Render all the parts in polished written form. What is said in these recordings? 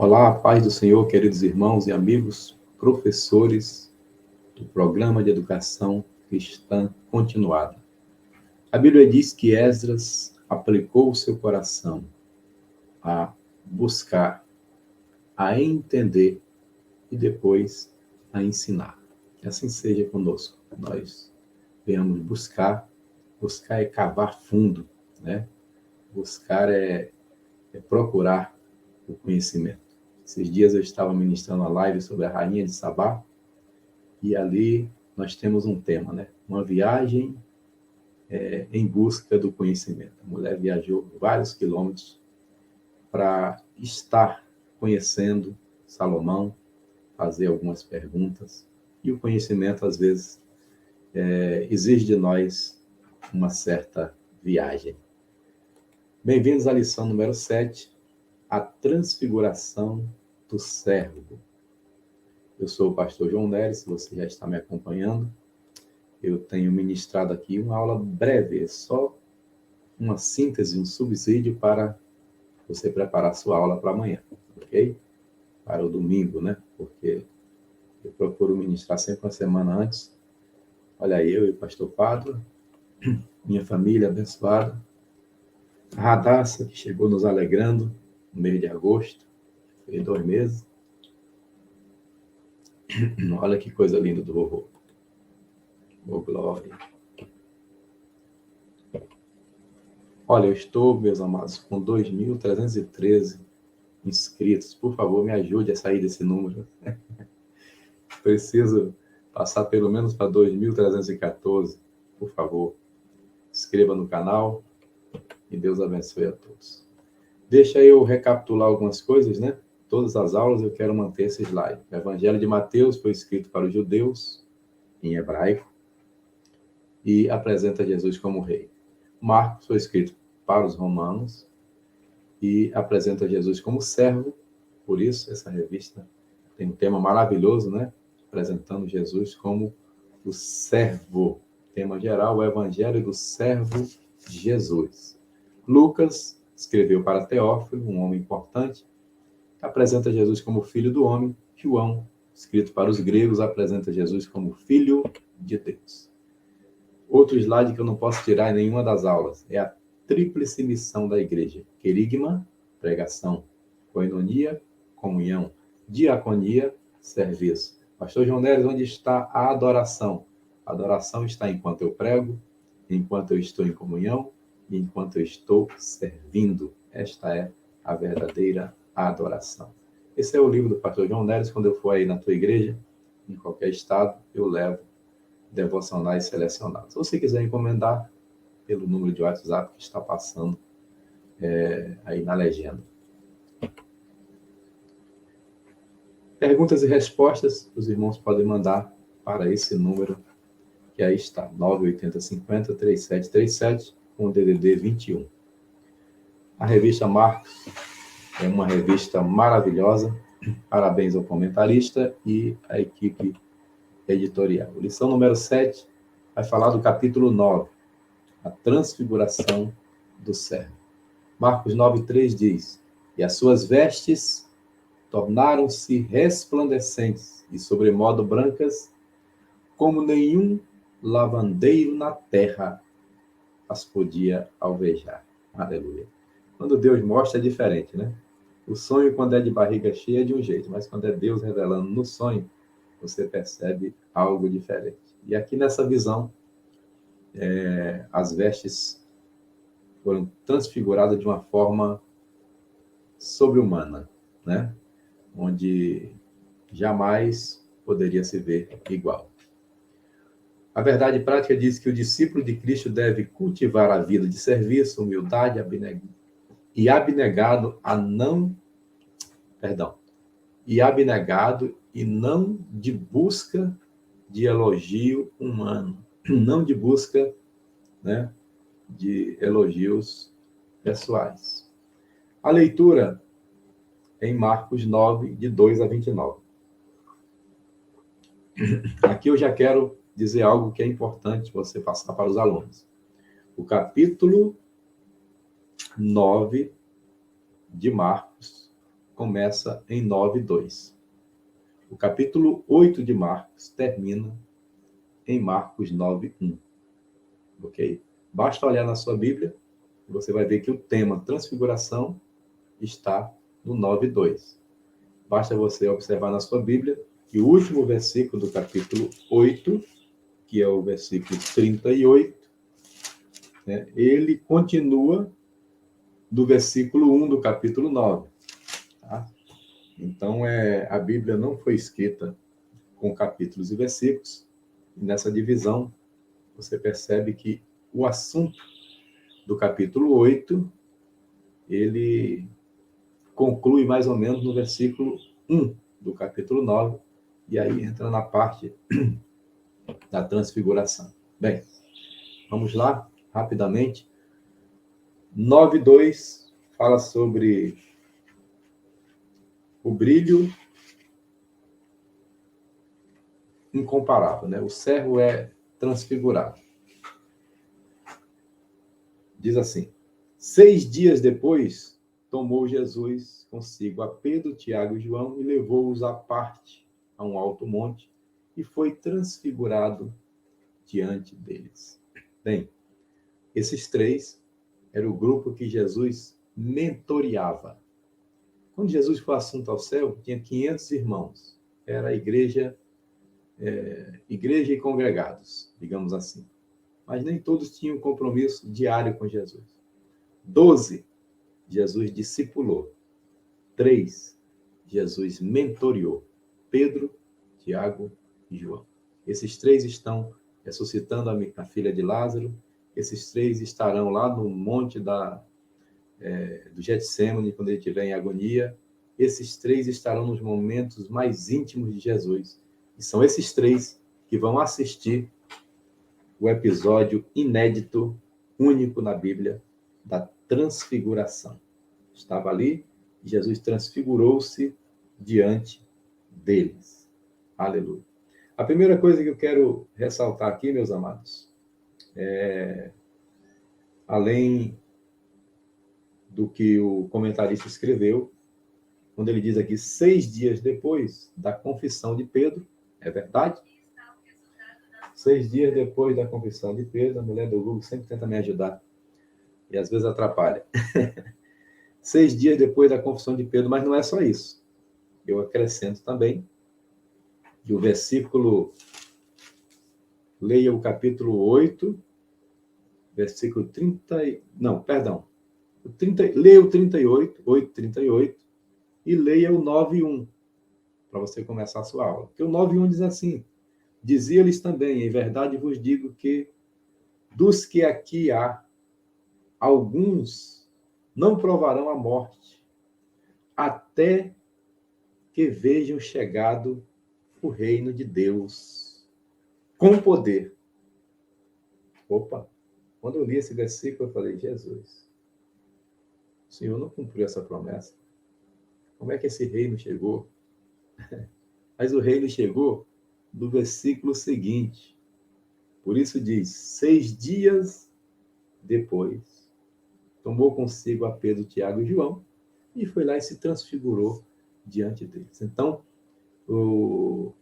Olá, a paz do Senhor, queridos irmãos e amigos, professores do Programa de Educação Cristã Continuada. A Bíblia diz que Esdras aplicou o seu coração a buscar, a entender e depois a ensinar. Que assim seja conosco. Nós venhamos buscar é cavar fundo, né? Buscar é procurar o conhecimento. Esses dias eu estava ministrando uma live sobre a Rainha de Sabá e ali nós temos um tema, né? Uma viagem em busca do conhecimento. A mulher viajou vários quilômetros para estar conhecendo Salomão, fazer algumas perguntas. E o conhecimento, às vezes, exige de nós uma certa viagem. Bem-vindos à lição número 7, a transfiguração do servo. Eu sou o pastor João Nery, se você já está me acompanhando. Eu tenho ministrado aqui uma aula breve, só uma síntese, um subsídio para você preparar sua aula para amanhã, ok? Para o domingo, né? Porque eu procuro ministrar sempre uma semana antes. Olha aí, eu e o pastor Pádua, minha família abençoada, a Radassa, que chegou nos alegrando no mês de agosto, em 2 meses. Olha que coisa linda do vovô. Oh, glória. Olha, eu estou, meus amados, com 2.313 inscritos. Por favor, me ajude a sair desse número. Preciso passar pelo menos para 2.314. Por favor, inscreva no canal e Deus abençoe a todos. Deixa eu recapitular algumas coisas, né? Todas as aulas eu quero manter esse slide. O Evangelho de Mateus foi escrito para os judeus, em hebraico, e apresenta Jesus como rei. Marcos foi escrito para os romanos e apresenta Jesus como servo. Por isso, essa revista tem um tema maravilhoso, né? Apresentando Jesus como o servo. Tema geral, o Evangelho do servo Jesus. Lucas escreveu para Teófilo, um homem importante, apresenta Jesus como filho do homem. João, escrito para os gregos, apresenta Jesus como filho de Deus. Outro slide que eu não posso tirar em nenhuma das aulas é a tríplice missão da igreja. Querigma, pregação. Koinonia, comunhão. Diaconia, serviço. Pastor João Nery, onde está a adoração? A adoração está enquanto eu prego, enquanto eu estou em comunhão e enquanto eu estou servindo. Esta é a verdadeira adoração. Esse é o livro do pastor João Nery. Quando eu for aí na tua igreja, em qualquer estado, eu levo devocionais selecionados. Se você quiser encomendar pelo número de WhatsApp que está passando aí na legenda. Perguntas e respostas, os irmãos podem mandar para esse número que aí está, 98050-3737, com o DDD 21. A revista Marcos é uma revista maravilhosa. Parabéns ao comentarista e à equipe editorial. Lição número 7 vai falar do capítulo 9, a transfiguração do servo. Marcos 9:3 diz: e as suas vestes tornaram-se resplandecentes e sobremodo brancas, como nenhum lavandeiro na terra as podia alvejar. Aleluia. Quando Deus mostra é diferente, né? O sonho, quando é de barriga cheia, é de um jeito, mas quando é Deus revelando no sonho, você percebe algo diferente. E aqui nessa visão, as vestes foram transfiguradas de uma forma sobre-humana, né? Onde jamais poderia se ver igual. A verdade prática diz que o discípulo de Cristo deve cultivar a vida de serviço, humildade e abnegado e não de busca de elogio humano, não de busca, né, de elogios pessoais. A leitura em Marcos 9, de 2 a 29. Aqui eu já quero dizer algo que é importante você passar para os alunos. O capítulo 9 de Marcos começa em 9:2. O capítulo 8 de Marcos termina em Marcos 9:1. Ok? Basta olhar na sua Bíblia e você vai ver que o tema transfiguração está no 9:2. Basta você observar na sua Bíblia que o último versículo do capítulo 8, que é o versículo 38, né, ele continua do versículo 1 do capítulo 9. Tá? Então, a Bíblia não foi escrita com capítulos e versículos. E nessa divisão, você percebe que o assunto do capítulo 8, ele conclui mais ou menos no versículo 1 do capítulo 9, e aí entra na parte da transfiguração. Bem, vamos lá, rapidamente. 9:2 fala sobre o brilho incomparável, né? O servo é transfigurado. Diz assim: 6 dias depois, tomou Jesus consigo a Pedro, Tiago e João e levou-os à parte, a um alto monte, e foi transfigurado diante deles. Bem, esses três eram o grupo que Jesus mentoreava. Quando Jesus foi assunto ao céu, tinha 500 irmãos. Era a igreja e congregados, digamos assim. Mas nem todos tinham compromisso diário com Jesus. 12, Jesus discipulou. 3, Jesus mentoreou. Pedro, Tiago e João. Esses três estão ressuscitando a filha de Lázaro. Esses três estarão lá no monte do Getsêmani, quando ele estiver em agonia. Esses três estarão nos momentos mais íntimos de Jesus. E são esses três que vão assistir o episódio inédito, único na Bíblia, da transfiguração. Estava ali e Jesus transfigurou-se diante deles. Aleluia. A primeira coisa que eu quero ressaltar aqui, meus amados, além do que o comentarista escreveu, quando ele diz aqui 6 dias depois da confissão de Pedro, é verdade? 6 dias depois da confissão de Pedro, a mulher do Google sempre tenta me ajudar e às vezes atrapalha. 6 dias depois da confissão de Pedro, mas não é só isso. Eu acrescento também que o versículo, leia o capítulo 8, versículo 30, não, perdão, leia o 38, 8:38, e leia o 9:1, para você começar a sua aula. Porque o 9:1 diz assim: dizia-lhes também, em verdade vos digo que dos que aqui há, alguns não provarão a morte, até que vejam chegado o reino de Deus com poder. Opa! Quando eu li esse versículo, eu falei, Jesus, o Senhor não cumpriu essa promessa. Como é que esse reino chegou? Mas o reino chegou no versículo seguinte. Por isso diz, 6 dias depois, tomou consigo a Pedro, Tiago e João, e foi lá e se transfigurou diante deles. Então,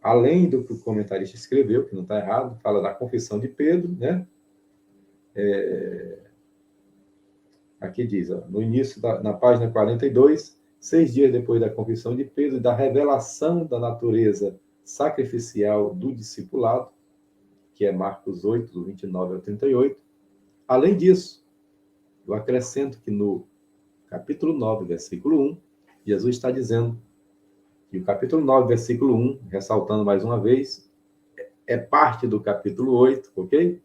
além do que o comentarista escreveu, que não está errado, fala da confissão de Pedro, né? Aqui diz, ó, no início, na página 42, 6 dias depois da confissão de Pedro e da revelação da natureza sacrificial do discipulado, que é Marcos 8, do 29 ao 38. Além disso, eu acrescento que no capítulo 9, versículo 1, Jesus está dizendo que o capítulo 9, versículo 1, ressaltando mais uma vez, é parte do capítulo 8, ok?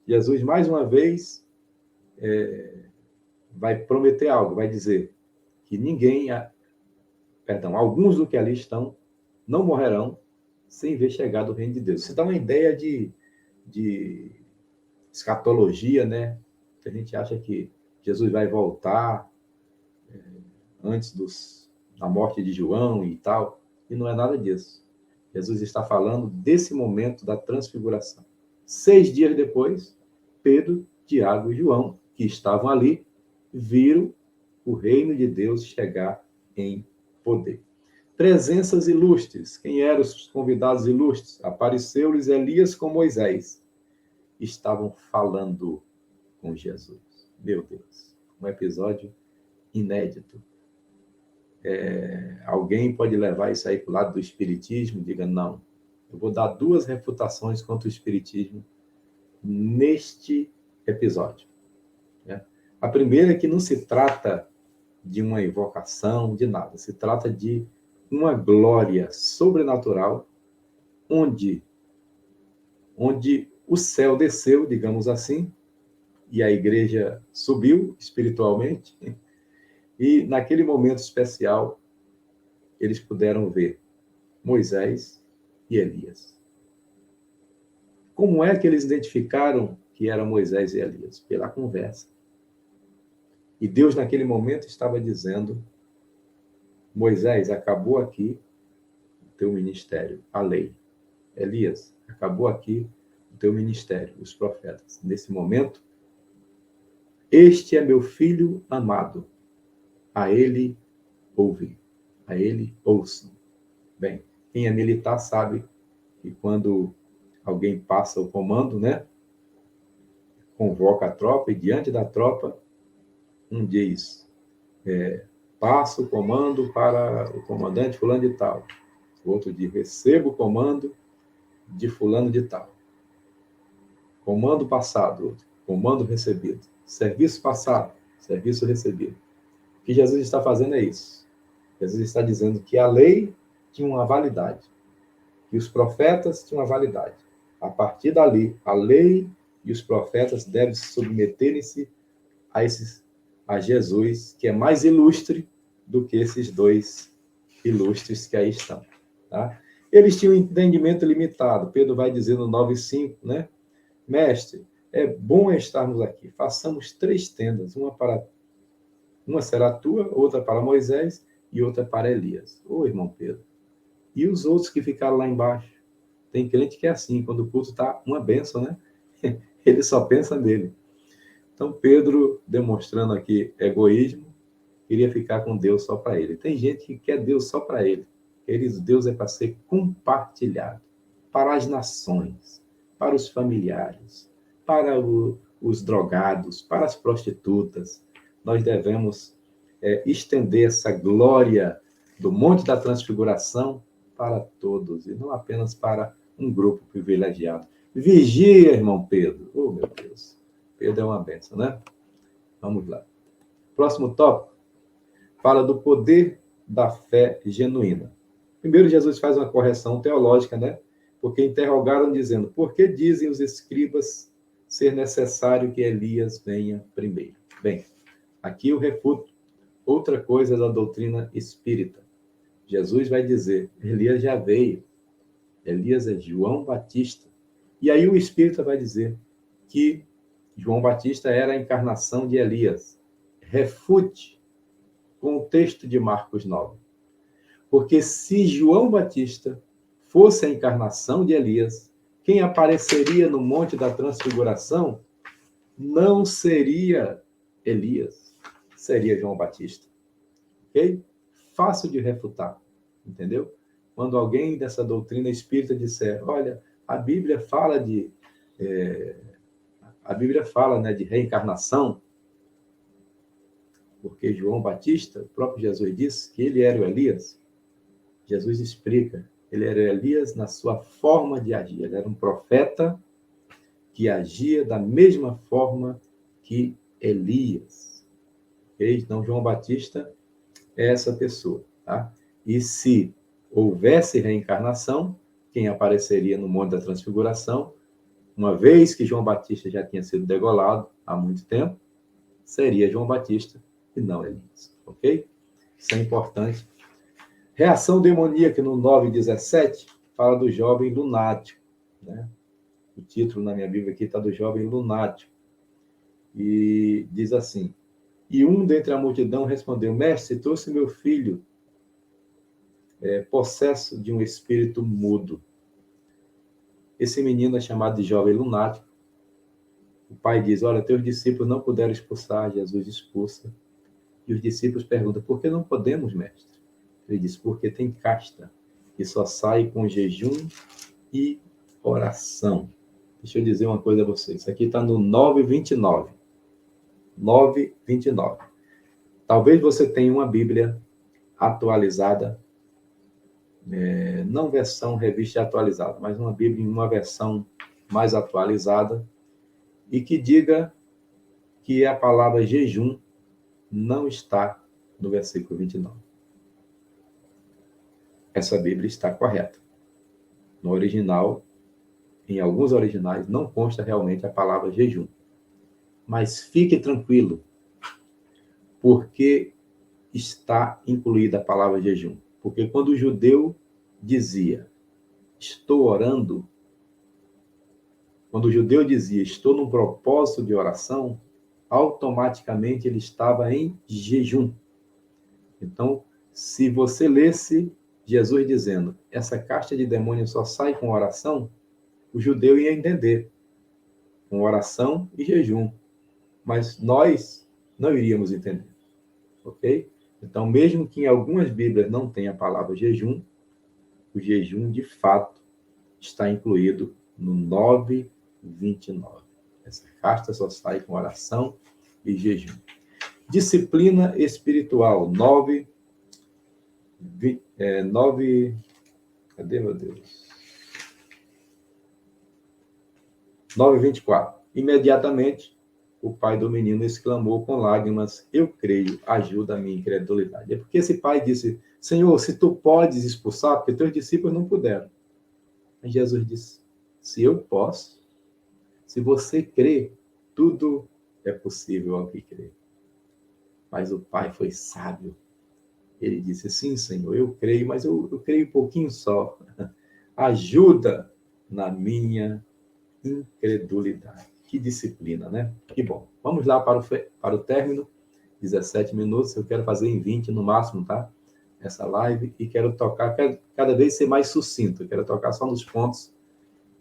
Jesus, mais uma vez, vai prometer algo, vai dizer que alguns do que ali estão não morrerão sem ver chegado o reino de Deus. Isso dá uma ideia de escatologia, né? A gente acha que Jesus vai voltar antes da morte de João e tal, e não é nada disso. Jesus está falando desse momento da transfiguração. 6 dias depois, Pedro, Tiago e João, que estavam ali, viram o reino de Deus chegar em poder. Presenças ilustres. Quem eram os convidados ilustres? Apareceu-lhes Elias com Moisés. Estavam falando com Jesus. Meu Deus, um episódio inédito. Alguém pode levar isso aí para o lado do espiritismo? Diga, não. Eu vou dar 2 refutações contra o espiritismo neste episódio. Né? A primeira é que não se trata de uma evocação, de nada. Se trata de uma glória sobrenatural, onde o céu desceu, digamos assim, e a igreja subiu espiritualmente, e naquele momento especial, eles puderam ver Moisés e Elias. Como é que eles identificaram que era Moisés e Elias? Pela conversa. E Deus, naquele momento, estava dizendo: Moisés, acabou aqui o teu ministério, a lei. Elias, acabou aqui o teu ministério, os profetas. Nesse momento, este é meu filho amado. A ele ouvi, a ele ouçam. Bem, quem é militar sabe que quando alguém passa o comando, né? Convoca a tropa e diante da tropa, um diz, passa o comando para o comandante fulano de tal. O outro diz, receba o comando de fulano de tal. Comando passado, comando recebido. Serviço passado, serviço recebido. O que Jesus está fazendo é isso. Jesus está dizendo que a lei tinha uma validade, que os profetas tinham uma validade. A partir dali, a lei e os profetas devem se submeterem-se a Jesus, que é mais ilustre do que esses 2 ilustres que aí estão. Tá? Eles tinham um entendimento limitado. Pedro vai dizer no 9:5, né? Mestre, é bom estarmos aqui. Façamos 3 tendas, uma será tua, outra para Moisés e outra para Elias. Ô, irmão Pedro. E os outros que ficaram lá embaixo? Tem crente que é assim, quando o culto está uma bênção, né? Ele só pensa nele. Então, Pedro, demonstrando aqui egoísmo, queria ficar com Deus só para ele. Tem gente que quer Deus só para ele. Queridos, Deus é para ser compartilhado para as nações, para os familiares, para os drogados, para as prostitutas. Nós devemos estender essa glória do Monte da Transfiguração para todos, e não apenas para um grupo privilegiado. Vigia, irmão Pedro. Oh, meu Deus. Pedro é uma bênção, né? Vamos lá. Próximo tópico. Fala do poder da fé genuína. Primeiro, Jesus faz uma correção teológica, né? Porque interrogaram dizendo, por que dizem os escribas ser necessário que Elias venha primeiro? Bem, aqui eu refuto outra coisa da doutrina espírita. Jesus vai dizer, Elias já veio. Elias é João Batista. E aí o espírita vai dizer que João Batista era a encarnação de Elias. Refute com o texto de Marcos 9. Porque se João Batista fosse a encarnação de Elias, quem apareceria no Monte da Transfiguração não seria Elias, seria João Batista. Ok? Fácil de refutar, entendeu? Quando alguém dessa doutrina espírita disser, olha, a Bíblia fala né, de reencarnação, porque João Batista, o próprio Jesus disse que ele era o Elias. Jesus explica, ele era Elias na sua forma de agir. Ele era um profeta que agia da mesma forma que Elias. Okay? Então, João Batista é essa pessoa. Tá? E se houvesse reencarnação, quem apareceria no Monte da Transfiguração, uma vez que João Batista já tinha sido degolado há muito tempo, seria João Batista e não Elias. Ok? Isso é importante. Reação demoníaca no 9:17 fala do jovem lunático. Né? O título na minha Bíblia aqui está do jovem lunático. E diz assim, e um dentre a multidão respondeu, mestre, trouxe meu filho possesso de um espírito mudo. Esse menino é chamado de jovem lunático. O pai diz, olha, teus discípulos não puderam expulsar, Jesus expulsa. E os discípulos perguntam, por que não podemos, mestre? Ele diz, porque tem casta, que só sai com jejum e oração. Deixa eu dizer uma coisa a vocês. Isso aqui está no 9:29. 9:29. Talvez você tenha uma Bíblia atualizada, não versão revista atualizada, mas uma Bíblia em uma versão mais atualizada, e que diga que a palavra jejum não está no versículo 29. Essa Bíblia está correta. No original, em alguns originais, não consta realmente a palavra jejum. Mas fique tranquilo, porque está incluída a palavra jejum. Porque quando o judeu dizia, estou orando, quando o judeu dizia, estou num propósito de oração, automaticamente ele estava em jejum. Então, se você lesse Jesus dizendo, essa casta de demônios só sai com oração, o judeu ia entender, com oração e jejum. Mas nós não iríamos entender, ok? Então, mesmo que em algumas Bíblias não tenha a palavra jejum, o jejum, de fato, está incluído no 9:29. Essa casta só sai com oração e jejum. Disciplina espiritual, 9, cadê, meu Deus? 9:24. Imediatamente, o pai do menino exclamou com lágrimas, eu creio, ajuda a minha incredulidade. É porque esse pai disse, Senhor, se tu podes expulsar, porque teus discípulos não puderam. Aí Jesus disse, se eu posso, se você crê, tudo é possível ao que crê. Mas o pai foi sábio. Ele disse, sim, Senhor, eu creio, mas eu creio um pouquinho só. Ajuda na minha incredulidade. Que disciplina, né? Que bom. Vamos lá para o término. 17 minutos. Eu quero fazer em 20 no máximo, tá? Essa live. E quero tocar, cada vez ser mais sucinto. Eu quero tocar só nos pontos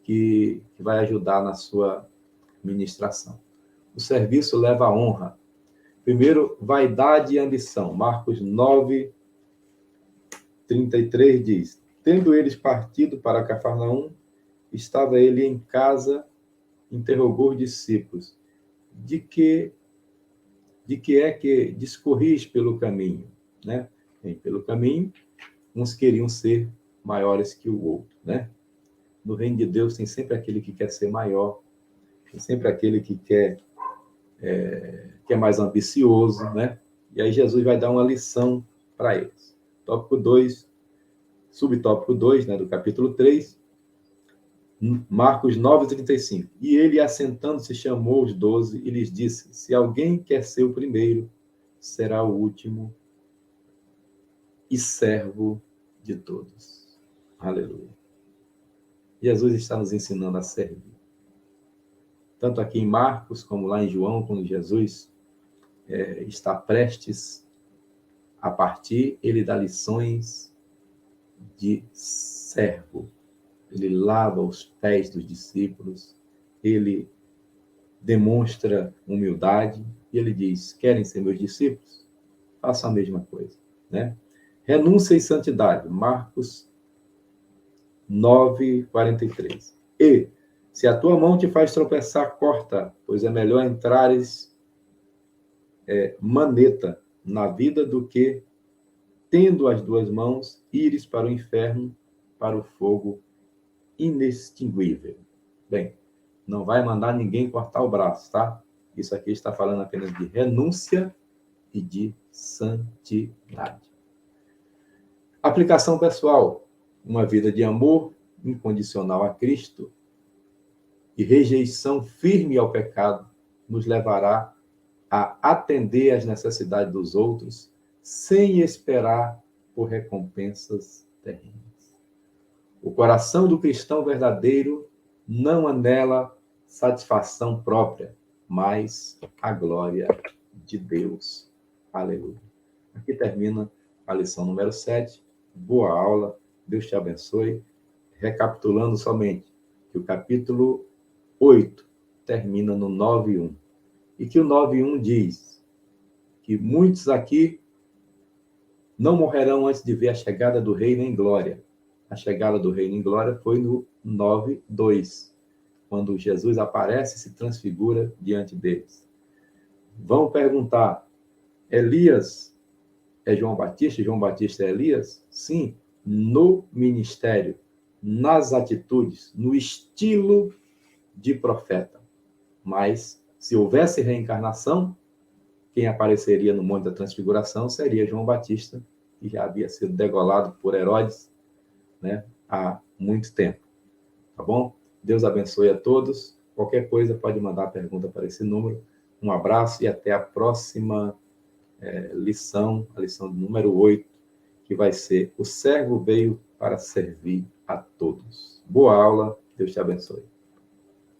que vai ajudar na sua ministração. O serviço leva a honra. Primeiro, vaidade e ambição. Marcos 9:33 diz, tendo eles partido para Cafarnaum, estava ele em casa, interrogou os discípulos, de que é que discorris pelo caminho, né? Bem, pelo caminho, uns queriam ser maiores que o outro, né? No reino de Deus tem sempre aquele que quer ser maior, tem sempre aquele que é mais ambicioso, né? E aí Jesus vai dar uma lição para eles. Tópico 2, subtópico 2, né, do capítulo 3, Marcos 9:35. E ele, assentando-se, chamou os 12 e lhes disse, se alguém quer ser o primeiro, será o último e servo de todos. Aleluia. Jesus está nos ensinando a servir. Tanto aqui em Marcos, como lá em João, quando Jesus está prestes a partir, ele dá lições de servo. Ele lava os pés dos discípulos, ele demonstra humildade, e ele diz, querem ser meus discípulos? Façam a mesma coisa, né? Renúncia e santidade, Marcos 9:43. E, se a tua mão te faz tropeçar, corta, pois é melhor entrares maneta na vida do que, tendo as duas mãos, ires para o inferno, para o fogo inextinguível. Bem, não vai mandar ninguém cortar o braço, tá? Isso aqui está falando apenas de renúncia e de santidade. Aplicação pessoal. Uma vida de amor incondicional a Cristo e rejeição firme ao pecado nos levará a atender às necessidades dos outros sem esperar por recompensas terrenas. O coração do cristão verdadeiro não anela satisfação própria, mas a glória de Deus. Aleluia. Aqui termina a lição número 7. Boa aula. Deus te abençoe. Recapitulando somente que o capítulo 8 termina no 9:1. E que o 9:1 diz que muitos aqui não morrerão antes de ver a chegada do reino em glória. A chegada do reino em glória foi no 9:2, quando Jesus aparece e se transfigura diante deles. Vão perguntar, Elias é João Batista? João Batista é Elias? Sim, no ministério, nas atitudes, no estilo de profeta. Mas, se houvesse reencarnação, quem apareceria no Monte da Transfiguração seria João Batista, que já havia sido degolado por Herodes, né, há muito tempo. Tá bom? Deus abençoe a todos. Qualquer coisa pode mandar pergunta para esse número. Um abraço e até a próxima lição, a lição número 8, que vai ser: o servo veio para servir a todos. Boa aula, Deus te abençoe.